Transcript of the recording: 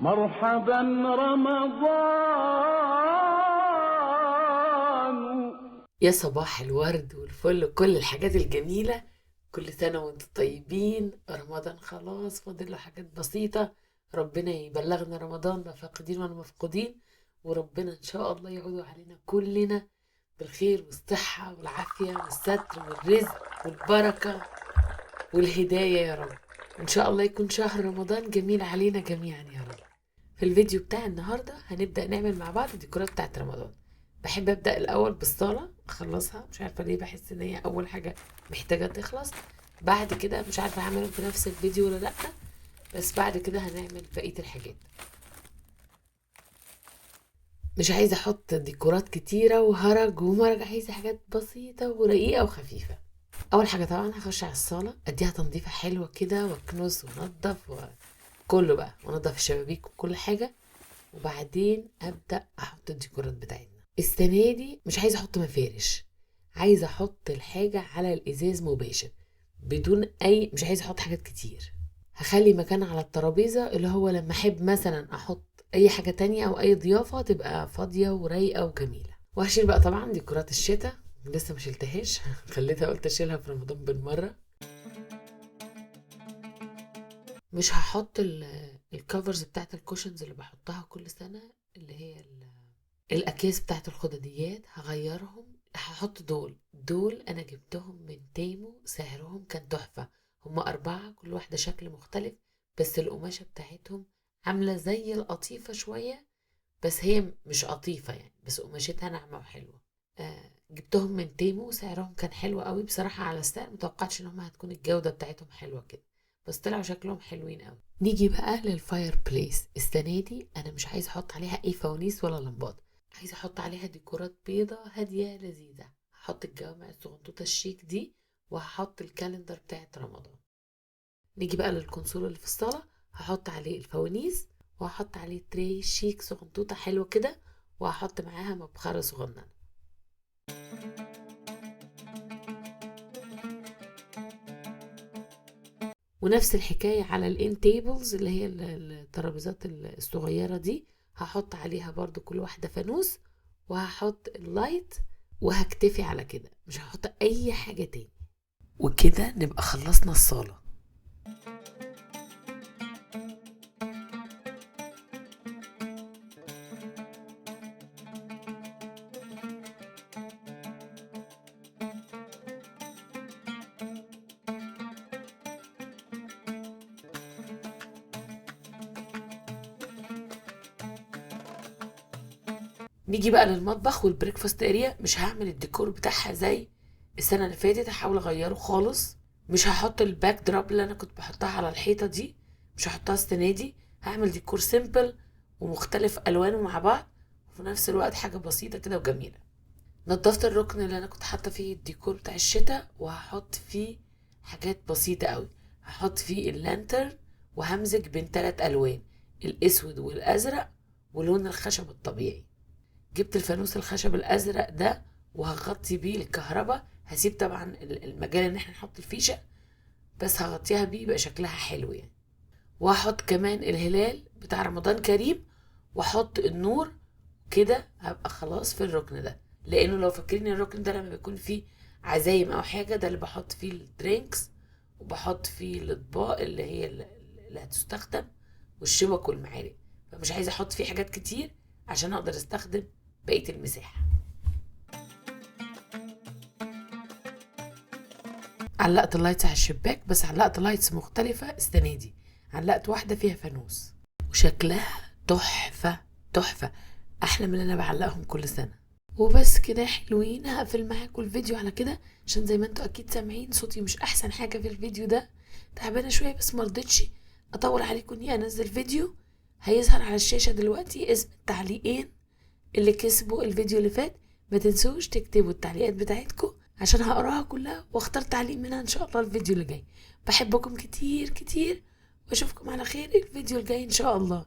مرحبا رمضان. يا صباح الورد والفل وكل الحاجات الجميلة. كل سنة وانتم طيبين. رمضان خلاص فاضل له حاجات بسيطة. ربنا يبلغنا رمضان لا فاقدين ولا مفقودين، وربنا ان شاء الله يعود علينا كلنا بالخير والصحة والعافية والستر والرزق والبركة والهداية يا رب. ان شاء الله يكون شهر رمضان جميل علينا جميعا يا رب. في الفيديو بتاع النهاردة هنبدأ نعمل مع بعض الديكورات بتاعت رمضان. بحب أبدأ الأول بالصالة أخلصها، مش عارفة ليه بحس إن هي أول حاجة محتاجة تخلص. بعد كده مش عارفة هعملهم في نفس الفيديو ولا لأ، بس بعد كده هنعمل بقية الحاجات. مش عايزة أحط ديكورات كتيرة وهرج ومرج، عايزة حاجات بسيطة ورقيقة وخفيفة. أول حاجة طبعا هخش على الصالة أديها تنظيفة حلوة كده وأكنس وأنضف وكله بقى، وأنضف الشبابيك وكل حاجة، وبعدين ابدا احط الديكورات بتاعتنا. السنه دي مش عايزه احط مفارش، عايزه احط الحاجه على الازاز مباشر بدون مش عايزه احط حاجات كتير. هخلي مكان على الترابيزه اللي هو لما احب مثلا احط اي حاجه تانية او اي ضيافه تبقى فاضيه ورايقه وجميله. وهشيل بقى طبعا ديكورات الشتاء، لسه ما شلتهاش خليتها قلت اشيلها في رمضان بالمره. مش هحط الكفرز بتاعت الكوشنز اللي بحطها كل سنه، اللي هي الاكياس بتاعت الخدديات هغيرهم. هحط دول انا جبتهم من تيمو، سعرهم كان تحفة. هما 4 كل واحدة شكل مختلف، بس القماشة بتاعتهم عاملة زي القطيفة شوية، بس هي مش قطيفة يعني، بس قماشتها ناعمة وحلوة. جبتهم من تيمو، سعرهم كان حلو قوي بصراحة. على السعر متوقعتش ان هما هتكون الجودة بتاعتهم حلوة كده، بس طلعوا شكلهم حلوين قوي. نيجي بقى للفاير بليس. السنة دي انا مش عايز احط عليها اي فوانيس ولا لمبات، عايزه احط عليها ديكورات بيضة هادية لذيذة. هحط الجوامع الصغنطوطة الشيك دي، وهحط الكالندر بتاعت رمضان. نيجي بقى للكونسول اللي في الصالة، هحط عليه الفوانيس، وهحط عليه تري شيك صغنطوطة حلوة كده، وهحط معاها مبخرة صغننة. ونفس الحكاية على الان تيبلز اللي هي الترابيزات الصغيرة دي، هحط عليها برضو كل واحدة فانوس، وهحط اللايت، وهكتفي على كده، مش هحط اي حاجة تاني. وكده نبقى خلصنا الصالة. نيجي بقى للمطبخ والبريكفاست اريا. مش هعمل الديكور بتاعها زي السنة اللي فاتت، هحاول اغيره خالص. مش هحط الباك دروب اللي انا كنت بحطها على الحيطة دي، مش هحطها السنة دي. هعمل ديكور سيمبل ومختلف الوانه مع بعض، وفي نفس الوقت حاجة بسيطة كده وجميلة. نضفت الركن اللي انا كنت حاطة فيه الديكور بتاع الشتاء، وهحط فيه حاجات بسيطة قوي. هحط فيه اللانترن، وهمزج بين 3 الوان، الاسود والازرق ولون الخشب الطبيعي. جبت الفانوس الخشب الازرق ده، وهغطي بيه الكهرباء. هسيب طبعا المجال ان احنا نحط الفيشة، بس هغطيها بيه يبقى شكلها حلو يعني. وهحط كمان الهلال بتاع رمضان كريم، واحط النور كده. هبقى خلاص في الركن ده، لانه لو فاكرين الركن ده لما بيكون فيه عزايم او حاجة، ده اللي بحط فيه الدرينكس، وبحط فيه الاطباق اللي هي اللي هتستخدم، والشوك والمعالق. فمش عايزة احط فيه حاجات كتير عشان اقدر استخدم بقية المساحة. علقت اللايتس على الشباك، بس علقت لايتس مختلفة السنة دي. علقت واحدة فيها فانوس وشكلها تحفة تحفة، احلى من اللي انا بعلقهم كل سنة. وبس كده حلوين. هقفل معاكم الفيديو على كده، عشان زي ما انتوا اكيد سامعين صوتي مش احسن حاجة في الفيديو ده، تعبانة شوية، بس مرضتش اطول عليكم اني انزل فيديو. هيظهر على الشاشة دلوقتي اسم التعليقين اللي كسبوا الفيديو اللي فات. ما تنسوش تكتبوا التعليقات بتاعتكم عشان هقراها كلها واختار تعليق منها ان شاء الله الفيديو اللي جاي. بحبكم كتير كتير، واشوفكم على خير الفيديو الجاي ان شاء الله.